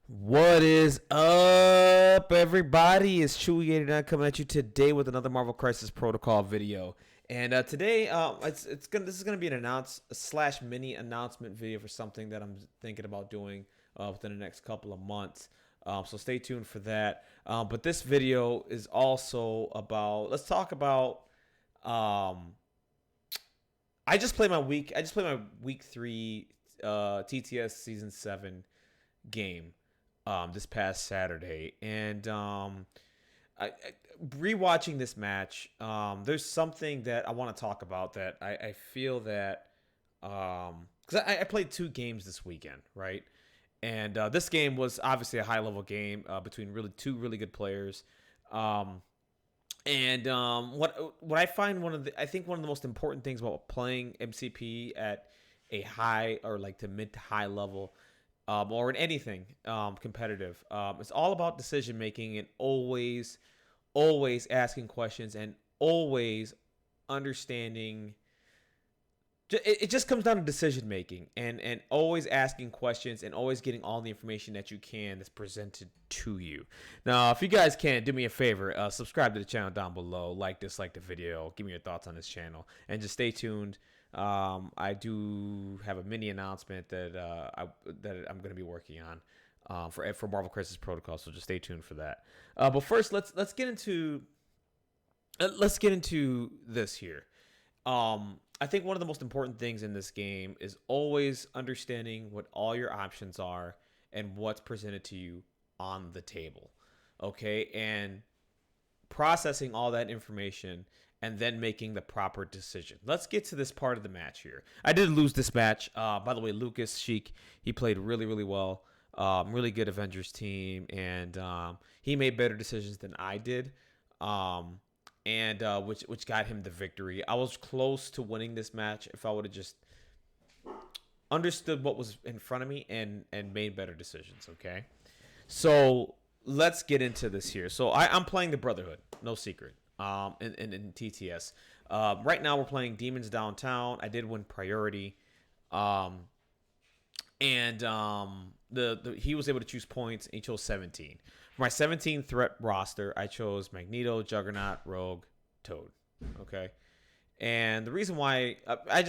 What is up, everybody? It's Chewy89 coming at you today with another Marvel Crisis Protocol video. And today, this is gonna be an mini announcement video for something that I'm thinking about doing within the next couple of months. So stay tuned for that. But this video is also about. Let's talk about. I just played my week 3 TTS season 7 game this past Saturday, and rewatching this match, there's something that I want to talk about that I feel that because I played 2 games this weekend, right? And this game was obviously a high level game between two really good players. What I find I think one of the most important things about playing MCP at a high or like to mid to high level, or in anything competitive, it's all about decision making and always asking questions and always understanding. It just comes down to decision making and always asking questions and always getting all the information that you can that's presented to you. Now, if you guys can, do me a favor, subscribe to the channel down below, dislike the video, give me your thoughts on this channel, and just stay tuned. I do have a mini announcement that I'm going to be working on for Marvel Crisis Protocol, so just stay tuned for that. But first, let's get into this here. I think one of the most important things in this game is always understanding what all your options are and what's presented to you on the table. Okay? And processing all that information and then making the proper decision. Let's get to this part of the match here. I did lose this match. By the way, Lucas Sheik, he played really well. Really good Avengers team, and he made better decisions than I did. Which got him the victory. I was close to winning this match if I would have just understood what was in front of me and made better decisions. Okay, so let's get into this here. So I'm playing the Brotherhood, no secret. In TTS, right now we're playing Demons Downtown. I did win priority, he was able to choose points, and he chose 17. For my 17 threat roster, I chose Magneto, Juggernaut, Rogue, Toad. Okay. And the reason why I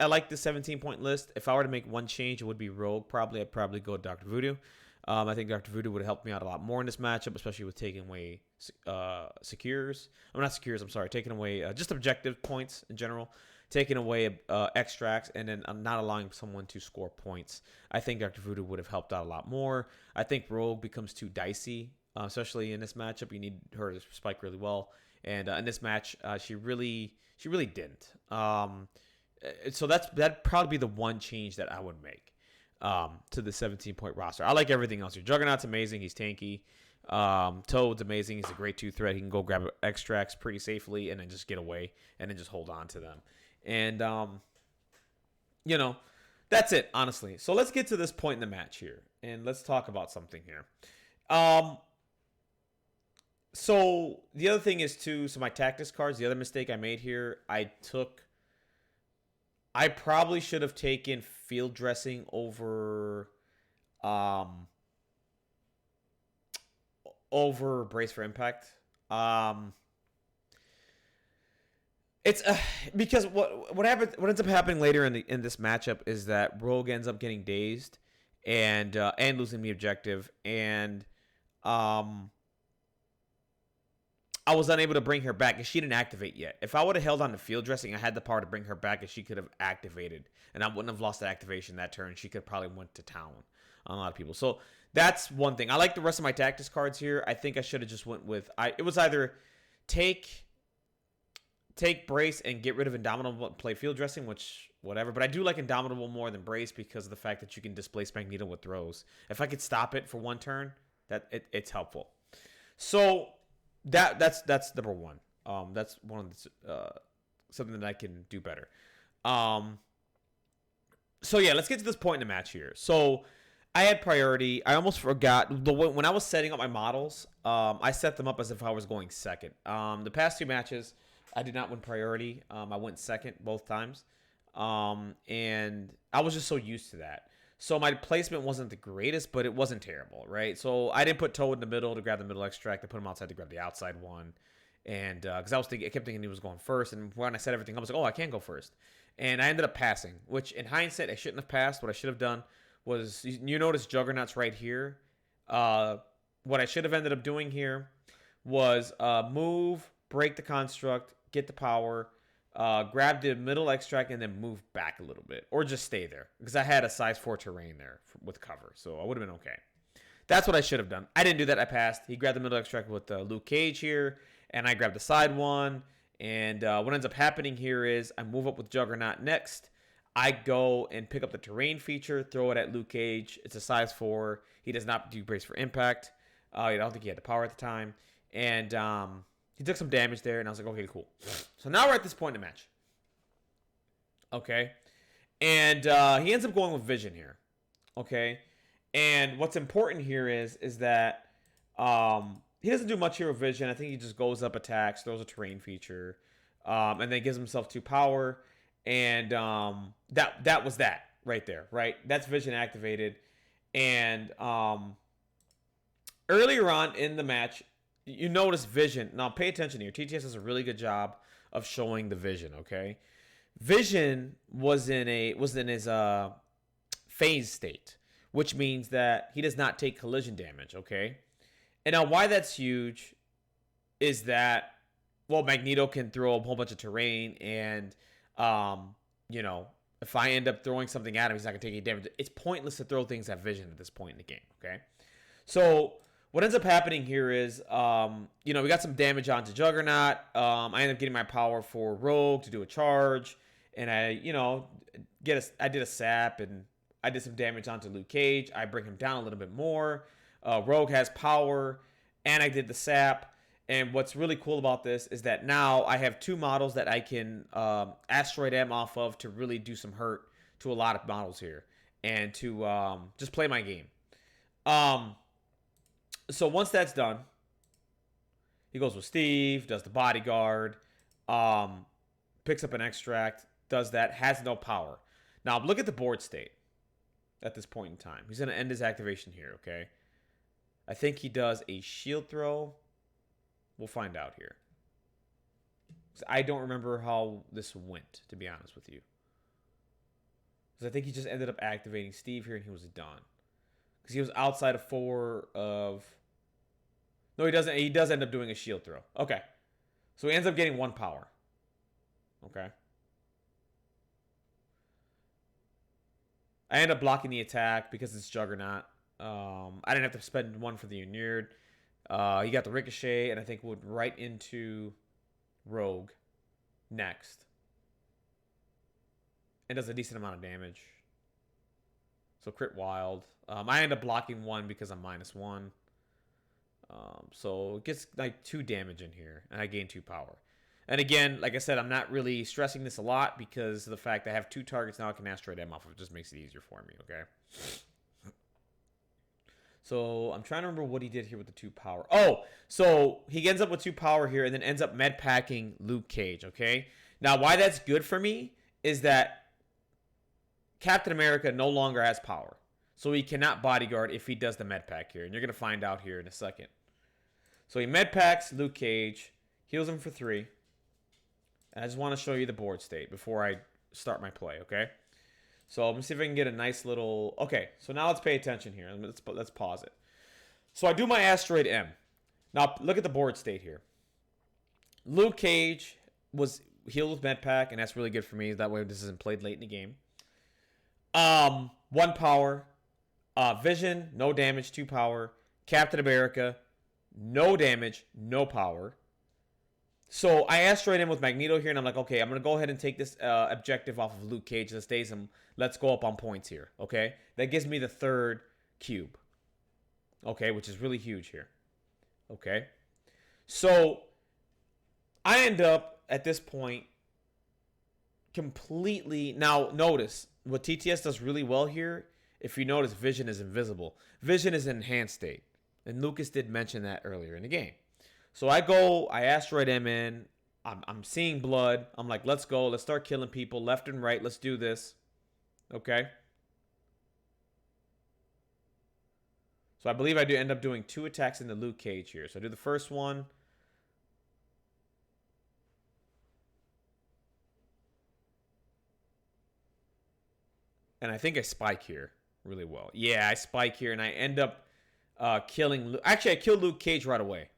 like the 17-point list. If I were to make one change, it would be Rogue. I'd probably go Dr. Voodoo. I think Dr. Voodoo would have helped me out a lot more in this matchup, especially with taking away secures. I'm not secures. I'm sorry, taking away just objective points in general, taking away extracts, and then not allowing someone to score points. I think Dr. Voodoo would have helped out a lot more. I think Rogue becomes too dicey, especially in this matchup. You need her to spike really well, and in this match, she really didn't. So that'd probably be the one change that I would make to the 17-point roster. I like everything else here. Juggernaut's amazing. He's tanky. Toad's amazing. He's a great 2 threat. He can go grab extracts pretty safely and then just get away and then just hold on to them. And, that's it, honestly. So let's get to this point in the match here, and let's talk about something here. So the other thing is, too, so my tactics cards, the other mistake I made here, I probably should have taken field dressing over brace for impact. It's because what ends up happening later in this matchup is that Rogue ends up getting dazed and losing the objective, and I was unable to bring her back because she didn't activate yet. If I would have held on to field dressing, I had the power to bring her back, and she could have activated, and I wouldn't have lost the activation that turn. She could probably went to town on a lot of people. So that's one thing. I like the rest of my tactics cards here. I think I should have just went with it was either take brace and get rid of Indomitable and play field dressing, which whatever. But I do like Indomitable more than brace because of the fact that you can displace Magneto with throws. If I could stop it for one turn, it's helpful. So that's number one. That's one of the, something that I can do better. So yeah, let's get to this point in the match here. So I had priority. I almost forgot when I was setting up my models. I set them up as if I was going second. The past 2 matches, I did not win priority. I went second both times, and I was just so used to that. So my placement wasn't the greatest, but it wasn't terrible, right? So I didn't put Toad in the middle to grab the middle extract. I put him outside to grab the outside one. And because I kept thinking he was going first. And when I set everything up, I was like, oh, I can't go first. And I ended up passing, which in hindsight, I shouldn't have passed. What I should have done was, you notice Juggernaut's right here. What I should have ended up doing here was move, break the construct, get the power, grab the middle extract, and then move back a little bit. Or just stay there. Because I had a size 4 terrain there with cover. So I would have been okay. That's what I should have done. I didn't do that. I passed. He grabbed the middle extract with Luke Cage here. And I grabbed the side one. And what ends up happening here is I move up with Juggernaut next. I go and pick up the terrain feature, throw it at Luke Cage. It's a size 4. He does not do brace for impact. I don't think he had the power at the time. And he took some damage there. And I was like, okay, cool. So now we're at this point in the match. Okay. And he ends up going with Vision here. Okay. And what's important here is that he doesn't do much here with Vision. I think he just goes up, attacks, throws a terrain feature, and then gives himself 2 power. And that was that right there, right? That's Vision activated. And earlier on in the match, you notice Vision. Now pay attention here. TTS does a really good job of showing the Vision, okay? Vision was in his phase state, which means that he does not take collision damage, okay? And now why that's huge is that, well, Magneto can throw a whole bunch of terrain and, if I end up throwing something at him, he's not going to take any damage. It's pointless to throw things at Vision at this point in the game, okay? So what ends up happening here is, we got some damage onto Juggernaut. I end up getting my power for Rogue to do a charge. And I did a sap and I did some damage onto Luke Cage. I bring him down a little bit more. Rogue has power, and I did the sap. And what's really cool about this is that now I have 2 models that I can Asteroid M off of to really do some hurt to a lot of models here. And to just play my game. So once that's done, he goes with Steve, does the bodyguard, picks up an extract, does that, has no power. Now look at the board state at this point in time. He's going to end his activation here, okay? I think he does a shield throw. We'll find out here. I don't remember how this went, to be honest with you. Because I think he just ended up activating Steve here and he was done. Because he was outside of 4 of... No, he doesn't. He does end up doing a shield throw. Okay. So he ends up getting 1 power. Okay. I end up blocking the attack because it's Juggernaut. I didn't have to spend 1 for the Inured. He got the Ricochet, and I think went right into Rogue next. And does a decent amount of damage. So crit wild. I end up blocking 1 because I'm -1. So it gets like 2 damage in here, and I gain 2 power. And again, like I said, I'm not really stressing this a lot because of the fact I have 2 targets now I can Asteroid M off of. It just makes it easier for me, okay? So I'm trying to remember what he did here with the 2 power. Oh, so he ends up with 2 power here and then ends up med packing Luke Cage, okay? Now, why that's good for me is that Captain America no longer has power. So he cannot bodyguard if he does the med pack here. And you're going to find out here in a second. So he med packs Luke Cage, heals him for 3. And I just want to show you the board state before I start my play, okay? So let me see if I can get a nice little... Okay, so now let's pay attention here. Let's pause it. So I do my Asteroid M. Now, look at the board state here. Luke Cage was healed with Medpack, and that's really good for me. That way this isn't played late in the game. 1 power. Vision, no damage, 2 power. Captain America, no damage, no power. So I Asteroid in with Magneto here, and I'm like, okay, I'm going to go ahead and take this objective off of Luke Cage. Let's stays him. Let's go up on points here, okay? That gives me the 3rd cube, okay, which is really huge here, okay? So I end up, at this point, completely... Now, notice, what TTS does really well here, if you notice, Vision is invisible. Vision is in enhanced state, and Lucas did mention that earlier in the game. So I Asteroid M in. I'm seeing blood. I'm like, let's go. Let's start killing people left and right. Let's do this. Okay. So I believe I do end up doing 2 attacks into Luke Cage here. So I do the first one. And I think I spike here really well. Yeah, I spike here, and I end up killing Luke. Actually, I killed Luke Cage right away.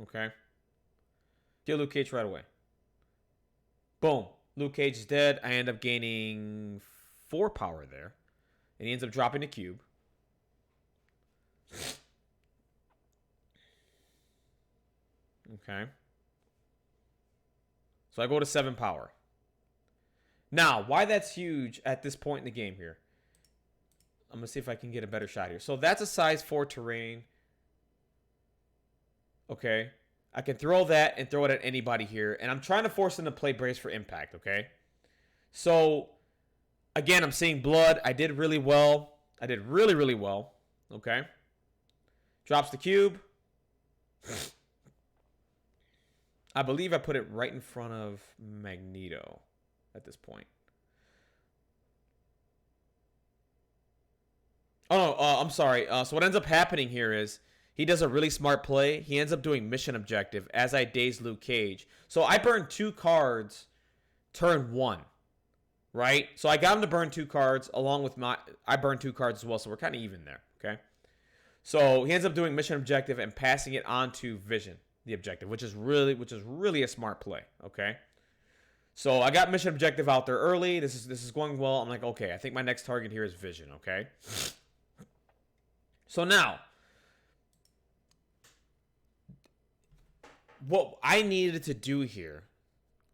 Okay. Kill Luke Cage right away. Boom. Luke Cage is dead. I end up gaining 4 power there. And he ends up dropping the cube. Okay. So I go to 7 power. Now, why that's huge at this point in the game here. I'm going to see if I can get a better shot here. So that's a size 4 terrain. Okay. I can throw that and throw it at anybody here. And I'm trying to force them to play Brace for Impact, okay? So, again, I'm seeing blood. I did really well. I did really, really well. Okay. Drops the cube. I believe I put it right in front of Magneto at this point. Oh, no, I'm sorry. So what ends up happening here is he does a really smart play. He ends up doing mission objective as I daze Luke Cage. So I burned 2 cards turn 1, right? So I got him to burn 2 cards along with I burned 2 cards as well. So we're kind of even there, okay? So he ends up doing mission objective and passing it on to Vision, the objective, which is really a smart play, okay? So I got mission objective out there early. This is going well. I'm like, okay, I think my next target here is Vision, okay? So now, what I needed to do here,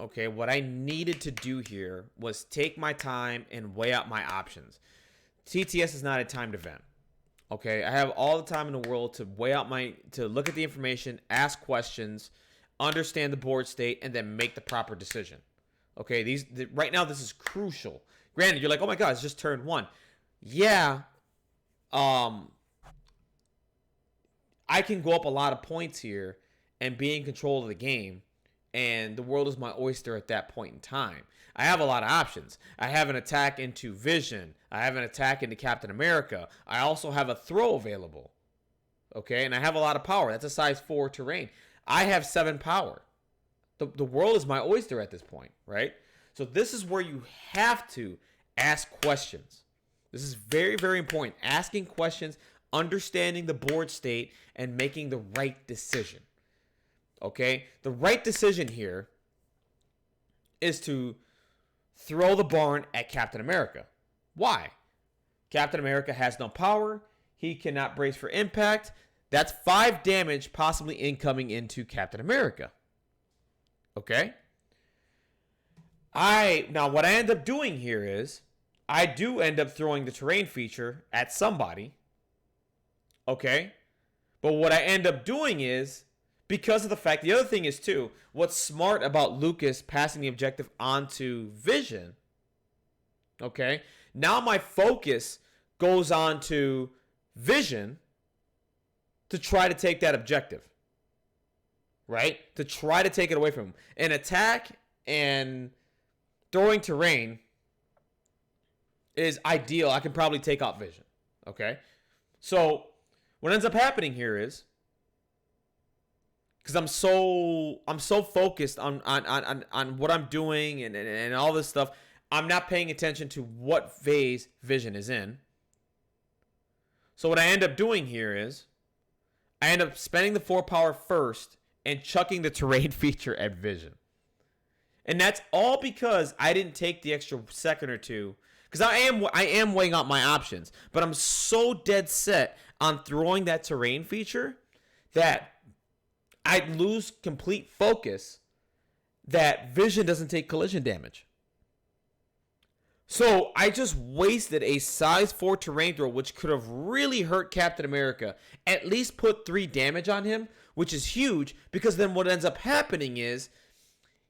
okay, what I needed to do here was take my time and weigh out my options. TTS is not a timed event. Okay, I have all the time in the world to weigh out to look at the information, ask questions, understand the board state, and then make the proper decision. Okay, right now this is crucial. Granted, you're like, oh my god, it's just turn 1. Yeah, I can go up a lot of points here and be in control of the game, and the world is my oyster at that point in time. I have a lot of options. I have an attack into Vision. I have an attack into Captain America. I also have a throw available. Okay, and I have a lot of power. That's a size 4 terrain. I have 7 power. The world is my oyster at this point, right? So this is where you have to ask questions. This is very, very important. Asking questions, understanding the board state, and making the right decision. Okay? The right decision here is to throw the barn at Captain America. Why? Captain America has no power. He cannot brace for impact. That's 5 damage possibly incoming into Captain America. Okay? Now what I end up doing here is I do end up throwing the terrain feature at somebody. Okay? But what I end up doing is, because of the fact, the other thing is too, what's smart about Lucas passing the objective onto Vision, okay? Now my focus goes on to Vision to try to take that objective, right? To try to take it away from him. An attack and throwing terrain is ideal. I can probably take out Vision, okay? So what ends up happening here is, because I'm so focused on what I'm doing and all this stuff, I'm not paying attention to what phase Vision is in. So what I end up doing here is I end up spending the 4 power first and chucking the terrain feature at Vision. And that's all because I didn't take the extra second or two. Because I am weighing out my options. But I'm so dead set on throwing that terrain feature that I lose complete focus that Vision doesn't take collision damage. So I just wasted a size 4 terrain throw, which could have really hurt Captain America. At least put 3 damage on him, which is huge, because then what ends up happening is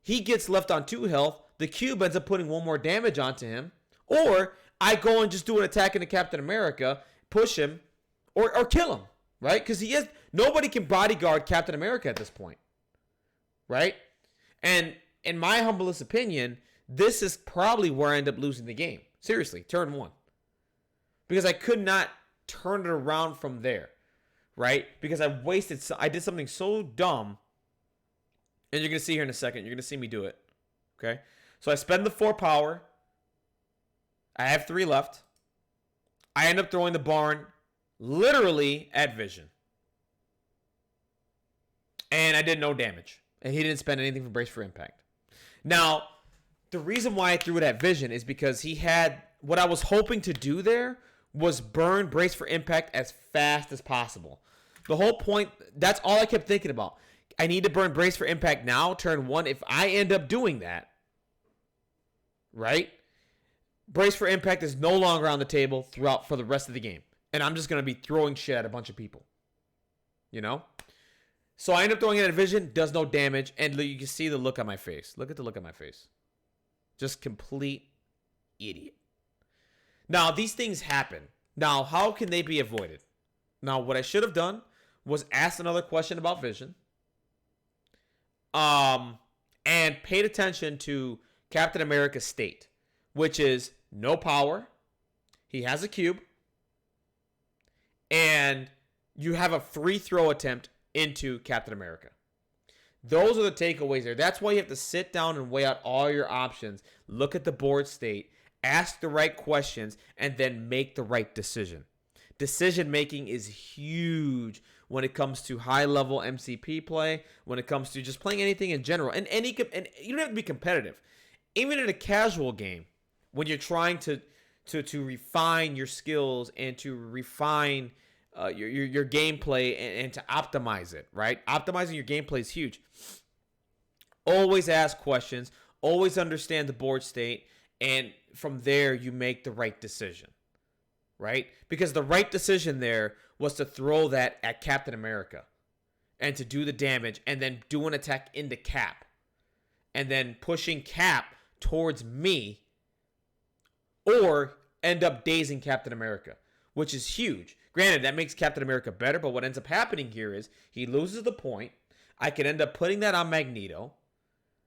he gets left on 2 health. The cube ends up putting 1 more damage onto him. Or I go and just do an attack into Captain America, push him, or kill him, right? Because nobody can bodyguard Captain America at this point, right? And in my humblest opinion, this is probably where I end up losing the game. Seriously, turn 1. because I could not turn it around from there, right? Because I did something so dumb, and you're going to see here in a second. You're going to see me do it, okay? So I spend the 4 power. I have 3 left. I end up throwing the barn literally at Vision. And I did no damage. And he didn't spend anything for Brace for Impact. Now, the reason why I threw it at Vision is because he had, what I was hoping to do there was burn Brace for Impact as fast as possible. The whole point, that's all I kept thinking about. I need to burn Brace for Impact now, turn 1. If I end up doing that, right? Brace for Impact is no longer on the table throughout for the rest of the game. And I'm just going to be throwing shit at a bunch of people. You know? So I end up throwing it at Vision, does no damage, and you can see the look on my face. Look at the look on my face. Just complete idiot. Now, these things happen. Now, how can they be avoided? Now, what I should have done was ask another question about Vision. And paid attention to Captain America's state, which is no power. He has a cube. And you have a free throw attempt into Captain America. Those are the takeaways there. That's why you have to sit down and weigh out all your options, look at the board state, ask the right questions, and then make the right decision. Decision making is huge when it comes to high level MCP play, when it comes to just playing anything in general. And you don't have to be competitive. Even in a casual game, when you're trying to refine your skills and to refine your gameplay and to optimize it, right? Optimizing your gameplay is huge. Always ask questions. Always understand the board state. And from there, you make the right decision, right? Because the right decision there was to throw that at Captain America and to do the damage and then do an attack into Cap. And then pushing Cap towards me or end up dazing Captain America, which is huge. Granted, that makes Captain America better, but what ends up happening here is he loses the point. I can end up putting that on Magneto.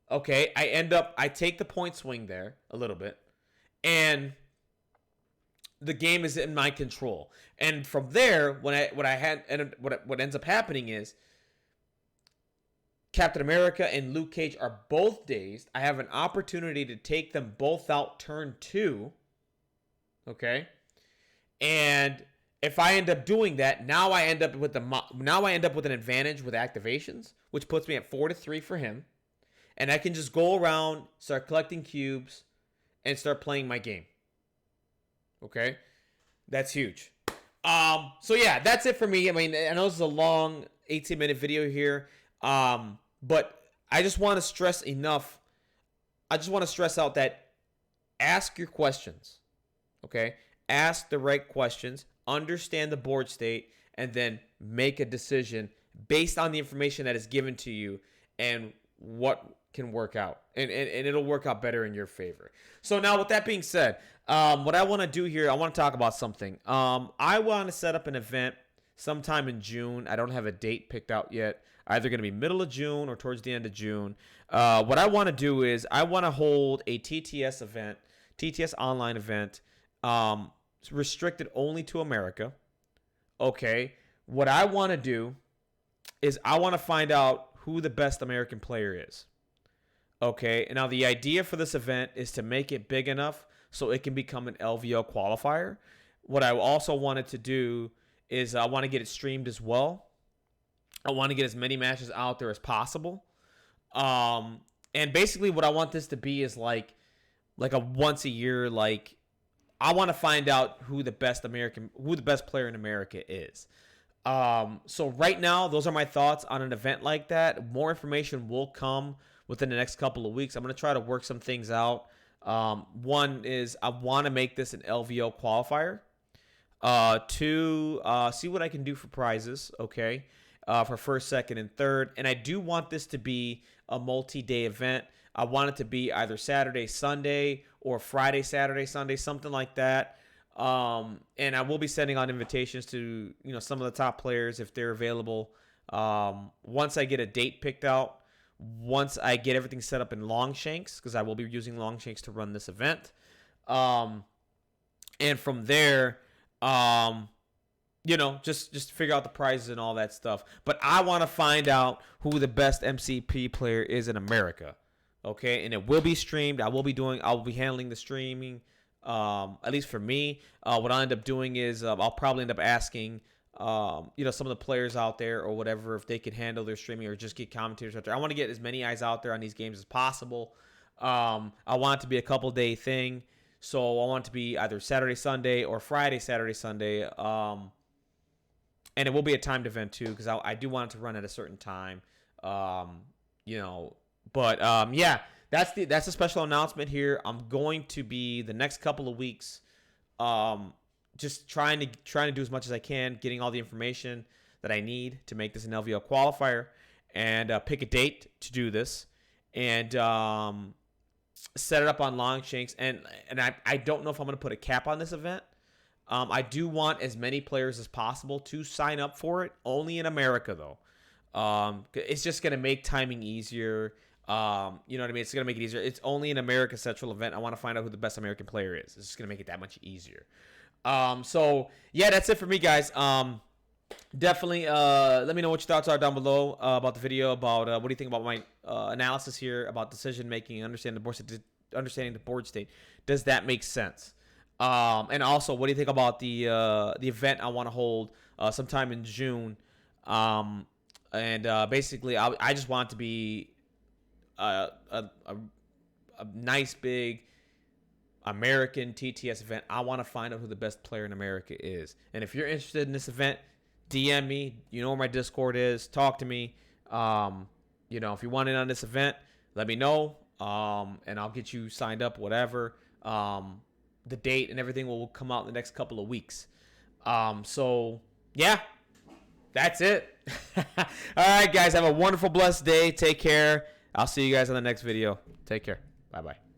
Okay, I take the point swing there a little bit, and the game is in my control. And from there, what ends up happening is Captain America and Luke Cage are both dazed. I have an opportunity to take them both out turn 2. Okay, and if I end up doing that, now I end up with an advantage with activations, which puts me at 4-3 for him. And I can just go around, start collecting cubes, and start playing my game. Okay? That's huge. So yeah, that's it for me. I mean, I know this is a long 18-minute video here. But I just want to stress out that ask your questions. Okay? Ask the right questions. Understand the board state, and then make a decision based on the information that is given to you and what can work out. And it'll work out better in your favor. So now with that being said, what I want to do here, I want to talk about something. I want to set up an event sometime in June. I don't have a date picked out yet. Either going to be middle of June or towards the end of June. What I want to do is I want to hold a TTS event, TTS online event, restricted only to America. Okay. What I want to do is I want to find out who the best American player is. Okay. And now the idea for this event is to make it big enough so it can become an LVO qualifier. What I also wanted to do is I want to get it streamed as well. I want to get as many matches out there as possible. And basically what I want this to be is like a once a year, I want to find out who the best player in America is. So right now, those are my thoughts on an event like that. More information will come within the next couple of weeks. I'm going to try to work some things out. One is I want to make this an LVO qualifier. Two, see what I can do for prizes. Okay. For first, second, and third. And I do want this to be a multi-day event. I want it to be either Saturday, Sunday, or Friday, Saturday, Sunday, something like that. And I will be sending out invitations to, some of the top players if they're available. Once I get a date picked out, once I get everything set up in Longshanks, because I will be using Longshanks to run this event. And from there, Just figure out the prizes and all that stuff. But I want to find out who the best MCP player is in America. Okay, and it will be streamed. I'll be handling the streaming. At least for me, what I'll end up doing is I'll probably end up asking, some of the players out there or whatever, if they can handle their streaming or just get commentators out there. I want to get as many eyes out there on these games as possible. I want it to be a couple day thing. So I want it to be either Saturday, Sunday or Friday, Saturday, Sunday. And it will be a timed event too, because I do want it to run at a certain time. Yeah, that's a special announcement here. I'm going to be the next couple of weeks, just trying to do as much as I can, getting all the information that I need to make this an LVO qualifier, and pick a date to do this, and set it up on Longshanks. And I don't know if I'm going to put a cap on this event. I do want as many players as possible to sign up for it. Only in America, though. It's just going to make timing easier. You know what I mean? It's going to make it easier. It's only an America Central event. I want to find out who the best American player is. It's just going to make it that much easier. So, yeah, that's it for me, guys. Definitely let me know what your thoughts are down below about the video, about what do you think about my analysis here, about decision-making, understanding the board state. Does that make sense? And also, what do you think about the event I want to hold sometime in June? Basically, I just want it to be a nice big American TTS event. I want to find out who the best player in America is. And if you're interested in this event, DM me. You know where my Discord is. Talk to me. If you want in on this event, let me know. And I'll get you signed up, whatever. The date and everything will come out in the next couple of weeks. Yeah, that's it. All right, guys, have a wonderful, blessed day. Take care. I'll see you guys on the next video. Take care. Bye-bye.